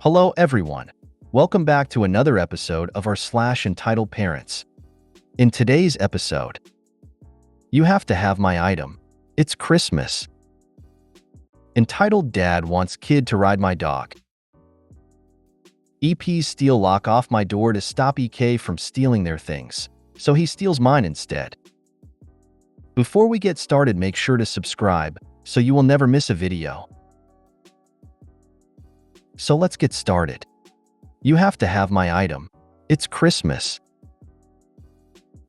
Hello everyone. Welcome back to another episode of our entitled parents. In today's episode, you have to have my item. It's Christmas. Entitled Dad wants kid to ride my dog. EP's steal lock off my door to stop EK from stealing their things, so he steals mine instead. Before we get started, make sure to subscribe so you will never miss a video. So let's get started. You have to have my item. It's Christmas.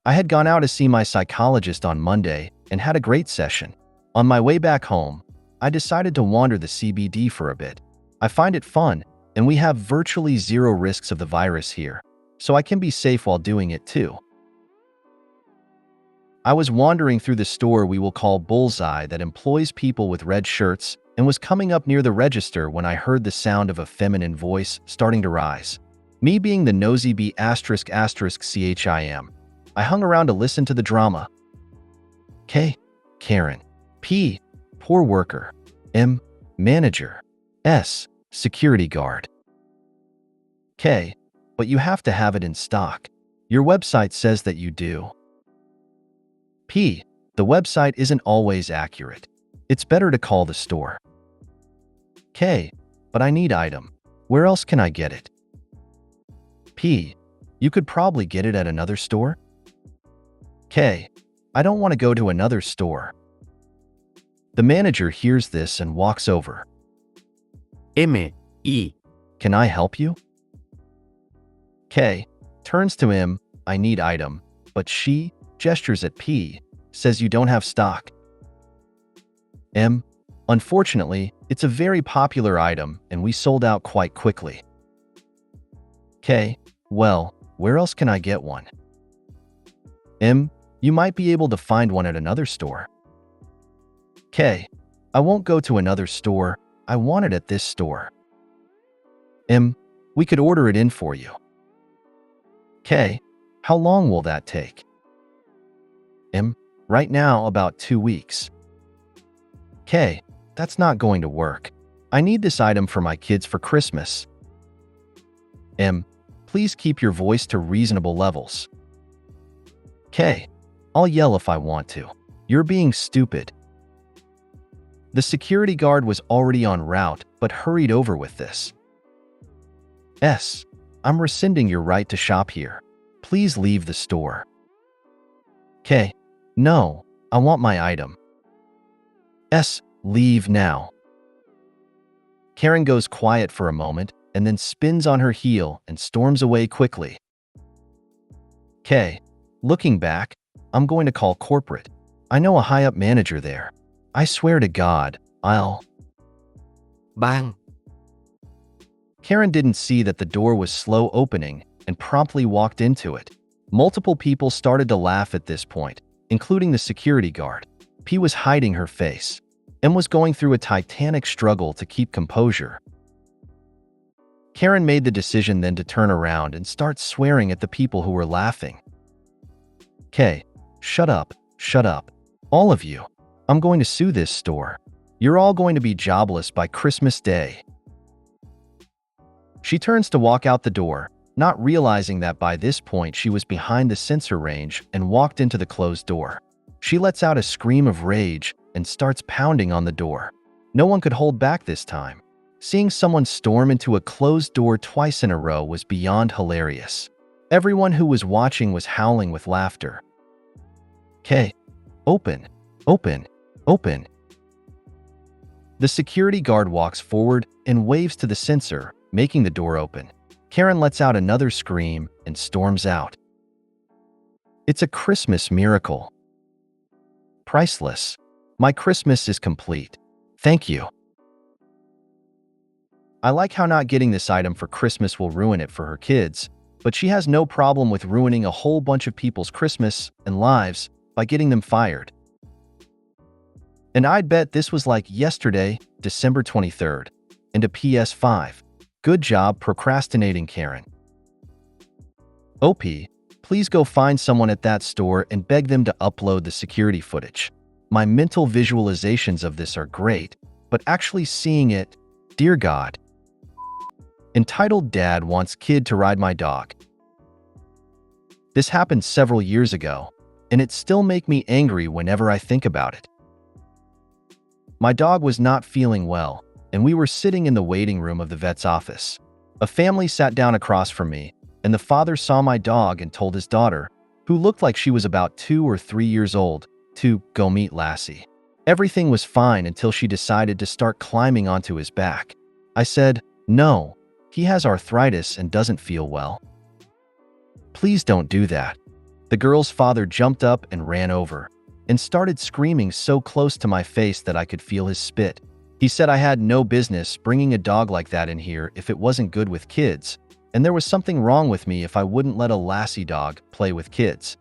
I had gone out to see my psychologist on Monday and had a great session. On my way back home, I decided to wander the CBD for a bit. I find it fun, and we have virtually zero risks of the virus here, so I can be safe while doing it too. I was wandering through the store we will call Bullseye that employs people with red shirts and was coming up near the register when I heard the sound of a feminine voice starting to rise. Me being the nosy B*********, I hung around to listen to the drama. K. Karen. P. Poor worker. M. Manager. S. Security guard. K. But you have to have it in stock. Your website says that you do. P. The website isn't always accurate. It's better to call the store. K. But I need item. Where else can I get it? P. You could probably get it at another store? K. I don't want to go to another store. The manager hears this and walks over. M. E. Can I help you? K. Turns to him. I need item. But she gestures at P. Says you don't have stock. M. Unfortunately, it's a very popular item and we sold out quite quickly. K. Well, where else can I get one? M. You might be able to find one at another store. K. I won't go to another store. I want it at this store. M. We could order it in for you. K. How long will that take? M. Right now, about 2 weeks. K. That's not going to work. I need this item for my kids for Christmas. M. Please keep your voice to reasonable levels. K. I'll yell if I want to. You're being stupid. The security guard was already en route, but hurried over with this. S. I'm rescinding your right to shop here. Please leave the store. K. No, I want my item. S. Leave now. Karen goes quiet for a moment and then spins on her heel and storms away quickly. K. Looking back, I'm going to call corporate. I know a high-up manager there. I swear to God, I'll... Bang. Karen didn't see that the door was slow opening and promptly walked into it. Multiple people started to laugh at this point, including the security guard. P was hiding her face. M was going through a titanic struggle to keep composure. Karen made the decision then to turn around and start swearing at the people who were laughing. K. Shut up, all of you. I'm going to sue this store. You're all going to be jobless by Christmas Day. She turns to walk out the door, not realizing that by this point she was behind the sensor range and walked into the closed door. She lets out a scream of rage and starts pounding on the door. No one could hold back this time. Seeing someone storm into a closed door twice in a row was beyond hilarious. Everyone who was watching was howling with laughter. K. Open, open, open. The security guard walks forward and waves to the sensor, making the door open. Karen lets out another scream and storms out. It's a Christmas miracle. Priceless. My Christmas is complete. Thank you. I like how not getting this item for Christmas will ruin it for her kids, but she has no problem with ruining a whole bunch of people's Christmas and lives by getting them fired. And I'd bet this was like yesterday, December 23rd, and a PS5. Good job procrastinating, Karen. OP, please go find someone at that store and beg them to upload the security footage. My mental visualizations of this are great, but actually seeing it, dear God. Entitled Dad Wants Kid to Ride My Dog. This happened several years ago, and it still makes me angry whenever I think about it. My dog was not feeling well, and we were sitting in the waiting room of the vet's office. A family sat down across from me, and the father saw my dog and told his daughter, who looked like she was about 2 or 3 years old, to go meet Lassie. Everything was fine until she decided to start climbing onto his back. I said, "No, he has arthritis and doesn't feel well. Please don't do that." The girl's father jumped up and ran over, and started screaming so close to my face that I could feel his spit. He said I had no business bringing a dog like that in here if it wasn't good with kids, and there was something wrong with me if I wouldn't let a Lassie dog play with kids.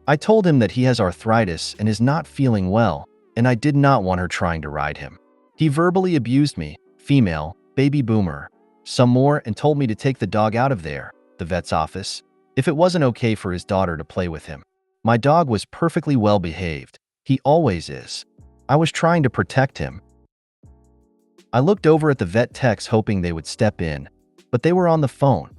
I told him that he has arthritis and is not feeling well, and I did not want her trying to ride him. He verbally abused me, female, baby boomer, some more, and told me to take the dog out of there, the vet's office, if it wasn't okay for his daughter to play with him. My dog was perfectly well behaved. He always is. I was trying to protect him. I looked over at the vet techs hoping they would step in, but they were on the phone.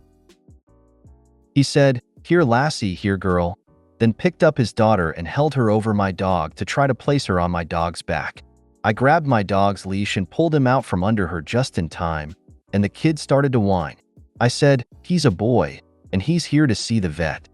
He said, "Here, Lassie, here, girl," then picked up his daughter and held her over my dog to try to place her on my dog's back. I grabbed my dog's leash and pulled him out from under her just in time, and the kid started to whine. I said, "He's a boy, and he's here to see the vet.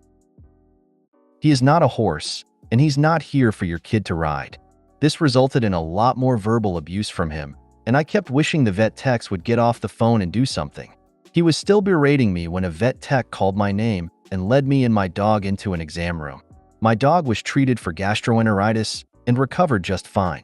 He is not a horse, and he's not here for your kid to ride." This resulted in a lot more verbal abuse from him, and I kept wishing the vet techs would get off the phone and do something. He was still berating me when a vet tech called my name and led me and my dog into an exam room. My dog was treated for gastroenteritis and recovered just fine.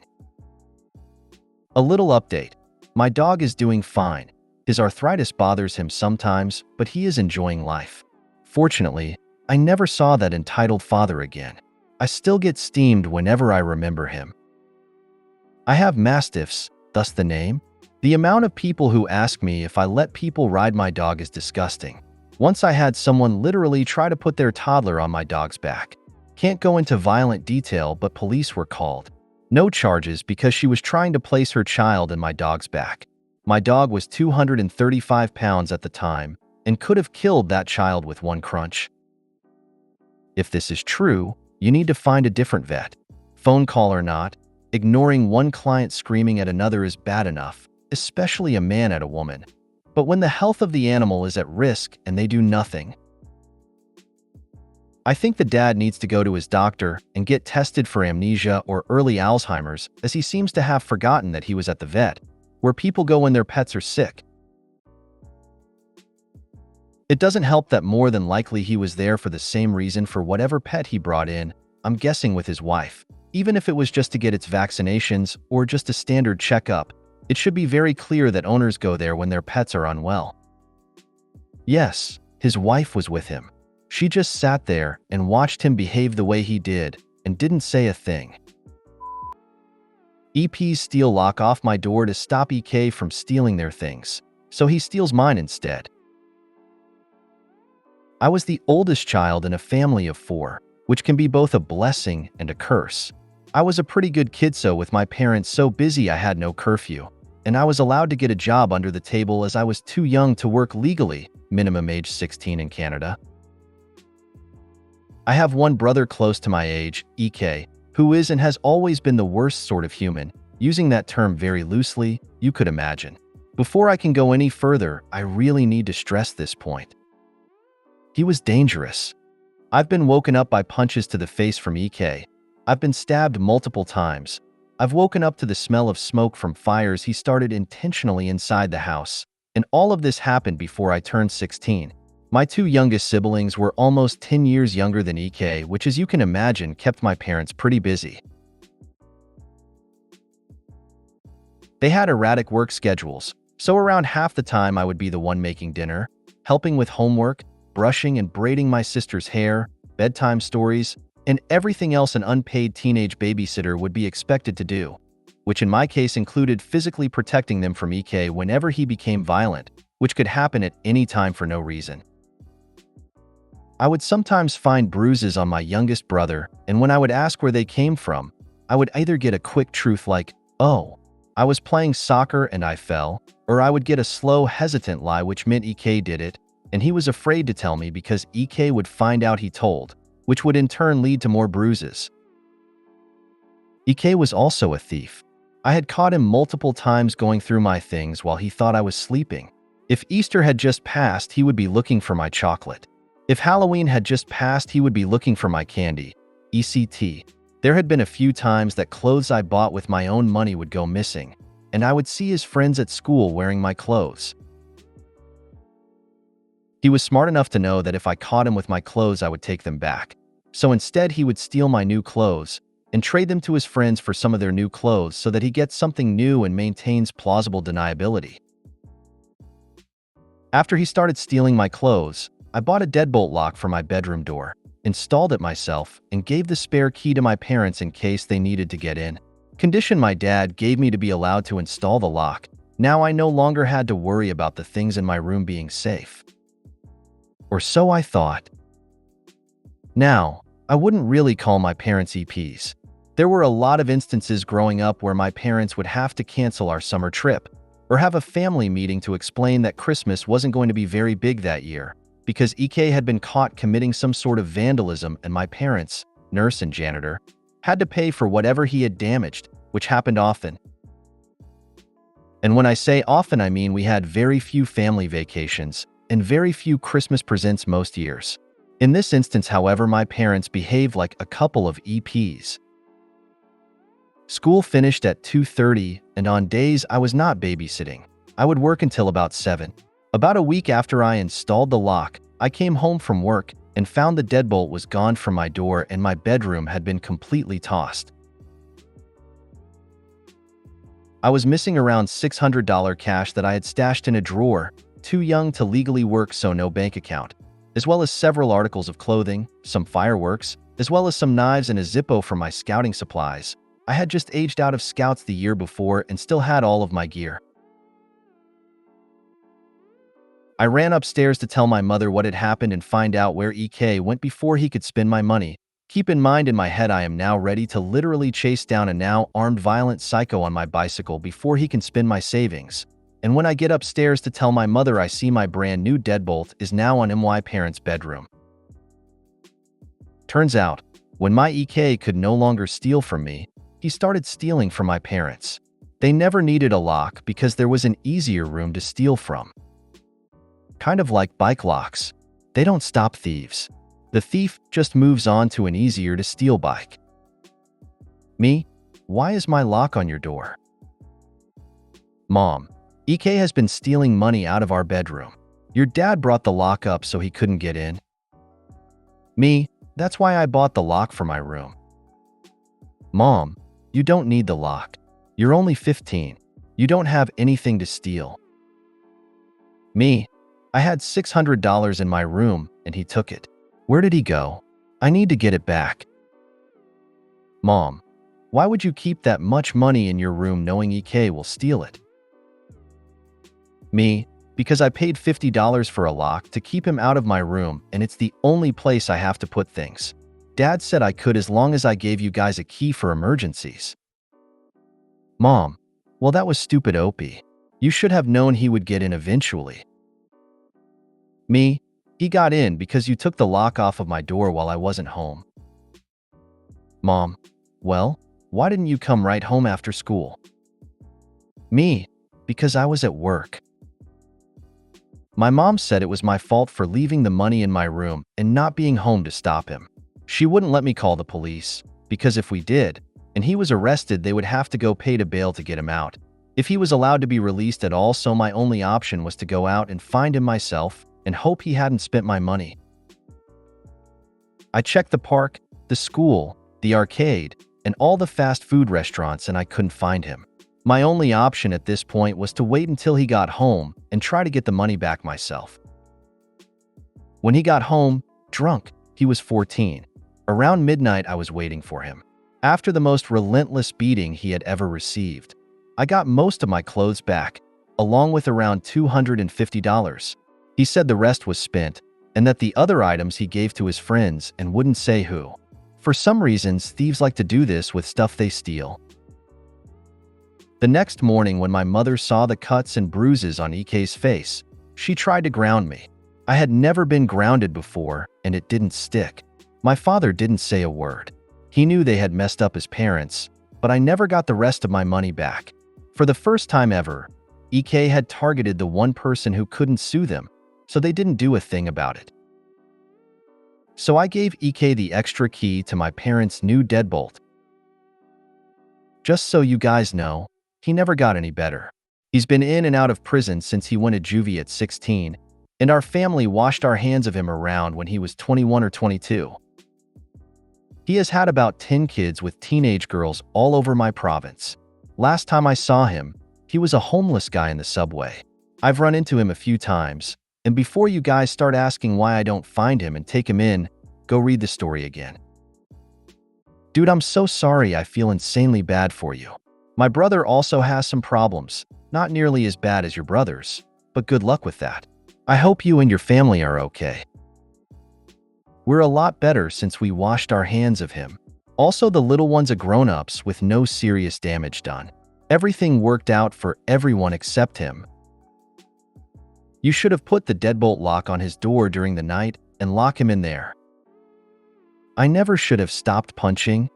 A little update. My dog is doing fine. His arthritis bothers him sometimes, but he is enjoying life. Fortunately, I never saw that entitled father again. I still get steamed whenever I remember him. I have mastiffs, thus the name. The amount of people who ask me if I let people ride my dog is disgusting. Once I had someone literally try to put their toddler on my dog's back. Can't go into violent detail, but police were called. No charges because she was trying to place her child in my dog's back. My dog was 235 pounds at the time and could have killed that child with one crunch. If this is true, you need to find a different vet. Phone call or not, ignoring one client screaming at another is bad enough, especially a man at a woman. But when the health of the animal is at risk and they do nothing. I think the dad needs to go to his doctor and get tested for amnesia or early Alzheimer's, as he seems to have forgotten that he was at the vet, where people go when their pets are sick. It doesn't help that more than likely he was there for the same reason for whatever pet he brought in, I'm guessing with his wife. Even if it was just to get its vaccinations or just a standard checkup, it should be very clear that owners go there when their pets are unwell. Yes, his wife was with him. She just sat there and watched him behave the way he did and didn't say a thing. EP's steal lock off my door to stop EK from stealing their things, so he steals mine instead. I was the oldest child in a family of 4, which can be both a blessing and a curse. I was a pretty good kid, so with my parents so busy I had no curfew, and I was allowed to get a job under the table as I was too young to work legally, minimum age 16 in Canada. I have one brother close to my age, EK, who is and has always been the worst sort of human, using that term very loosely, you could imagine. Before I can go any further, I really need to stress this point. He was dangerous. I've been woken up by punches to the face from EK. I've been stabbed multiple times. I've woken up to the smell of smoke from fires he started intentionally inside the house. And all of this happened before I turned 16. My 2 youngest siblings were almost 10 years younger than EK, which, as you can imagine, kept my parents pretty busy. They had erratic work schedules, so around half the time I would be the one making dinner, helping with homework, brushing and braiding my sister's hair, bedtime stories, and everything else an unpaid teenage babysitter would be expected to do, which in my case included physically protecting them from EK whenever he became violent, which could happen at any time for no reason. I would sometimes find bruises on my youngest brother, and when I would ask where they came from, I would either get a quick truth like, "Oh, I was playing soccer and I fell," or I would get a slow, hesitant lie which meant EK did it, and he was afraid to tell me because EK would find out he told, which would in turn lead to more bruises. EK was also a thief. I had caught him multiple times going through my things while he thought I was sleeping. If Easter had just passed, he would be looking for my chocolate. If Halloween had just passed, he would be looking for my candy, etc. There had been a few times that clothes I bought with my own money would go missing, and I would see his friends at school wearing my clothes. He was smart enough to know that if I caught him with my clothes, I would take them back. So instead, he would steal my new clothes and trade them to his friends for some of their new clothes so that he gets something new and maintains plausible deniability. After he started stealing my clothes, I bought a deadbolt lock for my bedroom door, installed it myself, and gave the spare key to my parents in case they needed to get in. Condition my dad gave me to be allowed to install the lock. Now I no longer had to worry about the things in my room being safe. Or so I thought. Now, I wouldn't really call my parents EPs. There were a lot of instances growing up where my parents would have to cancel our summer trip, or have a family meeting to explain that Christmas wasn't going to be very big that year, because EK had been caught committing some sort of vandalism and my parents, nurse and janitor, had to pay for whatever he had damaged, which happened often. And when I say often, I mean we had very few family vacations and very few Christmas presents most years. In this instance, however, my parents behaved like a couple of EPs. School finished at 2:30, and on days I was not babysitting, I would work until about 7. About a week after I installed the lock, I came home from work and found the deadbolt was gone from my door and my bedroom had been completely tossed. I was missing around $600 cash that I had stashed in a drawer, too young to legally work, so no bank account, as well as several articles of clothing, some fireworks, as well as some knives and a Zippo for my scouting supplies. I had just aged out of scouts the year before and still had all of my gear. I ran upstairs to tell my mother what had happened and find out where EK went before he could spend my money. Keep in mind, in my head I am now ready to literally chase down a now armed violent psycho on my bicycle before he can spend my savings. And when I get upstairs to tell my mother, I see my brand new deadbolt is now on my parents' bedroom. Turns out, when my EK could no longer steal from me, he started stealing from my parents. They never needed a lock because there was an easier room to steal from. Kind of like bike locks. They don't stop thieves. The thief just moves on to an easier to steal bike. Me? Why is my lock on your door? Mom, EK has been stealing money out of our bedroom. Your dad brought the lock up so he couldn't get in. Me? That's why I bought the lock for my room. Mom, you don't need the lock. You're only 15. You don't have anything to steal. Me? I had $600 in my room and he took it. Where did he go? I need to get it back. Mom, why would you keep that much money in your room knowing EK will steal it? Me, because I paid $50 for a lock to keep him out of my room and it's the only place I have to put things. Dad said I could as long as I gave you guys a key for emergencies. Mom, well, that was stupid, Opie. You should have known he would get in eventually. Me, he got in because you took the lock off of my door while I wasn't home. Mom, well, why didn't you come right home after school? Me, because I was at work. My mom said it was my fault for leaving the money in my room and not being home to stop him. She wouldn't let me call the police, because if we did, and he was arrested, they would have to go pay to bail to get him out. If he was allowed to be released at all, so my only option was to go out and find him myself and hope he hadn't spent my money. I checked the park, the school, the arcade, and all the fast food restaurants and I couldn't find him. My only option at this point was to wait until he got home and try to get the money back myself. When he got home, drunk, he was 14. Around midnight, I was waiting for him. After the most relentless beating he had ever received, I got most of my clothes back, along with around $250. He said the rest was spent, and that the other items he gave to his friends and wouldn't say who. For some reasons, thieves like to do this with stuff they steal. The next morning when my mother saw the cuts and bruises on EK's face, she tried to ground me. I had never been grounded before, and it didn't stick. My father didn't say a word. He knew they had messed up his parents, but I never got the rest of my money back. For the first time ever, EK had targeted the one person who couldn't sue them, so they didn't do a thing about it. So I gave EK the extra key to my parents' new deadbolt. Just so you guys know, he never got any better. He's been in and out of prison since he went to juvie at 16, and our family washed our hands of him around when he was 21 or 22. He has had about 10 kids with teenage girls all over my province. Last time I saw him, he was a homeless guy in the subway. I've run into him a few times, and before you guys start asking why I don't find him and take him in, go read the story again. Dude, I'm so sorry. I feel insanely bad for you. My brother also has some problems, not nearly as bad as your brother's, but good luck with that. I hope you and your family are okay. We're a lot better since we washed our hands of him. Also, the little ones are grown-ups with no serious damage done. Everything worked out for everyone except him. You should have put the deadbolt lock on his door during the night and lock him in there. I never should have stopped punching.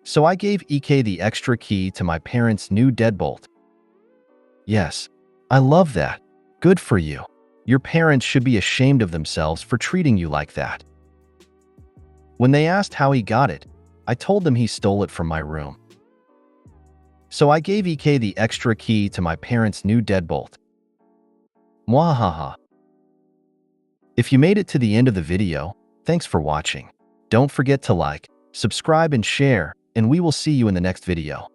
So I gave EK the extra key to my parents' new deadbolt. Yes, I love that. Good for you. Your parents should be ashamed of themselves for treating you like that. When they asked how he got it, I told them he stole it from my room. So I gave EK the extra key to my parents' new deadbolt. Mwahaha. If you made it to the end of the video, thanks for watching. Don't forget to like, subscribe, and share, and we will see you in the next video.